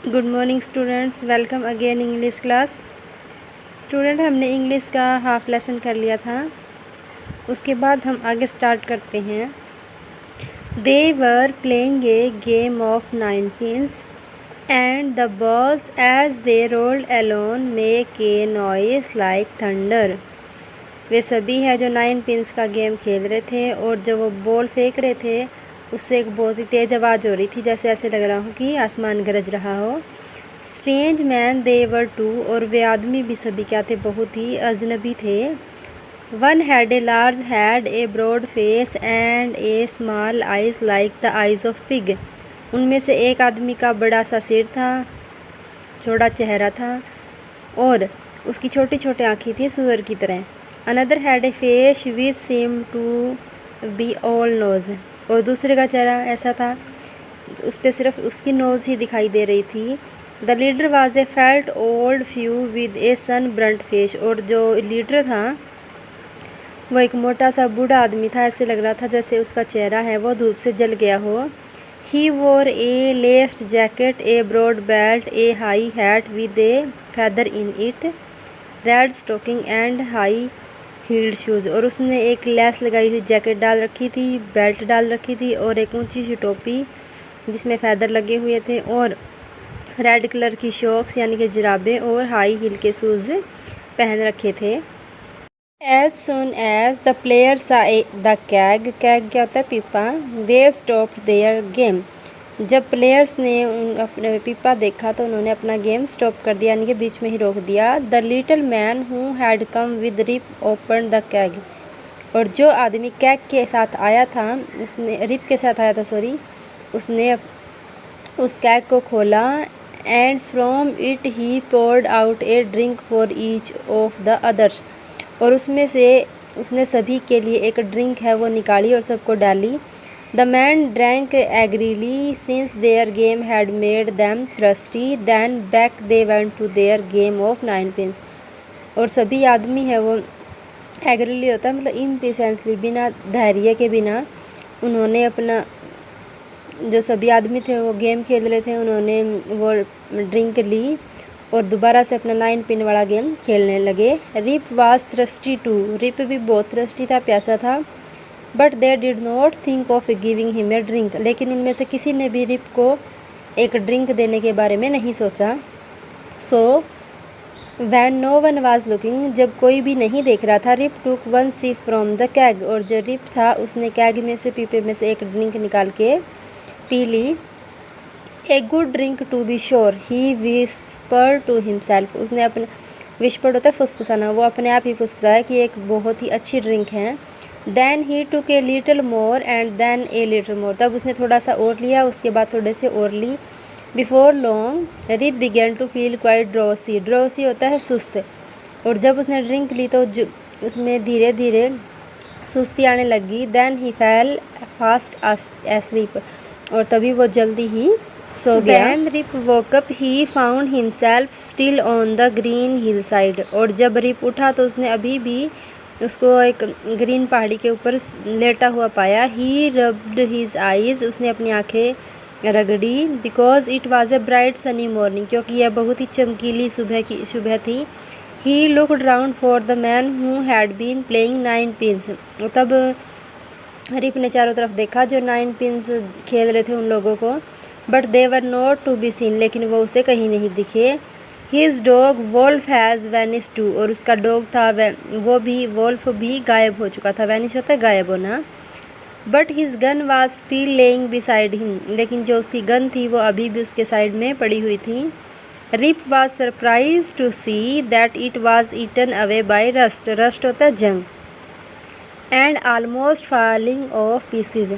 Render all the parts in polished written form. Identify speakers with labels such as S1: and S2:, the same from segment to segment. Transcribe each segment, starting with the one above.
S1: Good morning students, welcome again English class. Student, हमने English का half lesson कर लिया था। उसके बाद हम आगे स्टार्ट करते हैं। They were playing a game of 9 pins and the balls as they rolled alone make a noise like thunder. वे सभी है जो 9 पिन्स का गेम खेल रहे थे और जब वो बॉल फेंक रहे थे उससे एक बहुत ही तेज़ आवाज़ हो रही थी, जैसे ऐसे लग रहा हो कि आसमान गरज रहा हो। Strange man they were too, और वे आदमी भी सभी क्या थे, बहुत ही अजनबी थे। One had a large head a broad face and a small eyes like the eyes of pig. उनमें से एक आदमी का बड़ा सा सिर था, चौड़ा चेहरा था और उसकी छोटी छोटी आँखें थी सुअर की तरह। Another had a face which seem to be all nose, और दूसरे का चेहरा ऐसा था उस पर सिर्फ उसकी नोज़ ही दिखाई दे रही थी। The leader was a felt old few with a sunburnt face, और जो लीडर था वो एक मोटा सा बूढ़ा आदमी था, ऐसे लग रहा था जैसे उसका चेहरा है वो धूप से जल गया हो। He wore a laced jacket a broad belt a high hat with a feather in it, red stocking and high heeled shoes, और उसने एक लेस लगाई हुई जैकेट डाल रखी थी, बेल्ट डाल रखी थी और एक ऊंची सी टोपी जिसमें फैदर लगे हुए थे, और रेड कलर की शॉक्स यानी कि जुराबें और हाई हील के शूज़ पहन रखे थे। As soon as the player saw the keg, keg क्या होता है, पीपा, दे स्टॉप्ड देयर गेम। जब प्लेयर्स ने अपने पीपा देखा तो उन्होंने अपना गेम स्टॉप कर दिया, यानी कि बीच में ही रोक दिया। The little man who had come with Rip open the keg, और जो आदमी कैग के साथ आया था उसने रिप के साथ आया था सॉरी, उसने उस कैग को खोला। And from it he poured out a drink for each of the others, और उसमें से उसने सभी के लिए एक ड्रिंक है वो निकाली और सबको डाली। The man drank eagerly since their game had made them thirsty, then back they went to their game of 9 pins, और सभी आदमी है वो एग्रीली होता है मतलब इम्पेशेंसली, बिना धैर्य के बिना उन्होंने अपना जो सभी आदमी थे वो गेम खेल रहे थे, उन्होंने वो ड्रिंक ली और दोबारा से अपना 9 पिन वाला गेम खेलने लगे। Rip was thirsty too, Rip भी बहुत थ्रस्टी था, प्यासा था। But they did not think of giving him a drink, लेकिन उनमें से किसी ने भी रिप को एक ड्रिंक देने के बारे में नहीं सोचा। So when no one was looking, जब कोई भी नहीं देख रहा था, Rip took one sip from the keg, और जो रिप था उसने कैग में से, पीपे में से एक ड्रिंक निकाल के पी ली। A good drink to be sure he whisper to himself, उसने अपने, विस्पर होता है फुसफुसाना, वो अपने आप ही फुसफुसाया कि एक बहुत ही अच्छी ड्रिंक है। Then he took a little more and then a little more, तब उसने थोड़ा सा और लिया, उसके बाद थोड़े से और ली। Before long Rip began to feel quite drowsy, drowsy होता है सुस्त, और जब उसने ड्रिंक ली तो उसमें धीरे धीरे सुस्ती आने लगी। Then he fell fast asleep, और तभी वो जल्दी ही सो गया। When Rip woke up he found himself still on the green hillside, और जब रिप उठा तो उसने अभी भी उसको एक ग्रीन पहाड़ी के ऊपर लेटा हुआ पाया। He rubbed his eyes, उसने अपनी आँखें रगड़ी। Because it was a bright sunny morning, क्योंकि यह बहुत ही चमकीली सुबह थी। He looked round for the man who had been playing 9 pins, तब रिप ने चारों तरफ देखा जो 9 पिन्स खेल रहे थे उन लोगों को। But they were not to be seen, लेकिन वो उसे कहीं नहीं दिखे। His dog Wolf has vanish too, और उसका डॉग था वो भी, वोल्फ भी गायब हो चुका था। वैनिश होता है गायब होना। But his gun was still laying beside him, लेकिन जो उसकी गन थी वो अभी भी उसके साइड में पड़ी हुई थी। Rip was surprise to see that it was eaten away by rust, rust होता है जंग, and almost falling off pieces,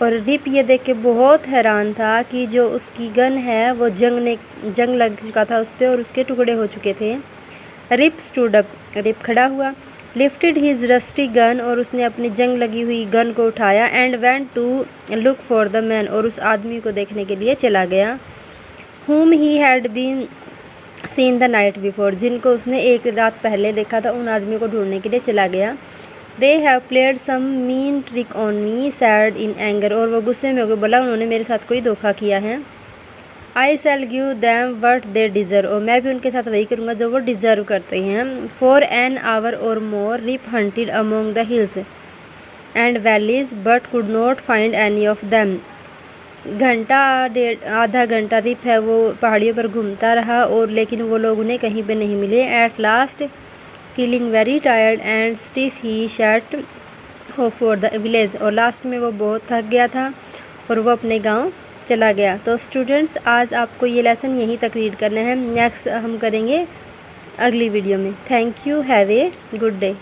S1: और रिप ये देख के बहुत हैरान था कि जो उसकी गन है वो जंग लग चुका था उस पर और उसके टुकड़े हो चुके थे। रिप स्टूड अप, रिप खड़ा हुआ। लिफ्टेड हिज रस्टी गन, और उसने अपनी जंग लगी हुई गन को उठाया। And went to look for the man, और उस आदमी को देखने के लिए चला गया। whom he had been seen the night before, जिनको उसने एक रात पहले देखा था, उन आदमी को ढूंढने के लिए चला गया। They have played some mean trick on me said in anger, और वो गुस्से में होकर बोला उन्होंने मेरे साथ कोई धोखा किया है। I shall give them what they deserve, और मैं भी उनके साथ वही करूँगा जो वो डिज़र्व करते हैं। For an hour or more Rip hunted among the hills and valleys but could not find any of them. आधा घंटा रिप है वो पहाड़ियों पर घूमता रहा और लेकिन वो लोग उन्हें कहीं पे नहीं मिले। At last feeling very tired and stiff he set of for the village, और लास्ट में वो बहुत थक गया था और वो अपने गांव चला गया। तो स्टूडेंट्स आज आपको ये लेसन यहीं तक रीड करना है, नेक्स्ट हम करेंगे अगली वीडियो में। Thank you, have a good day.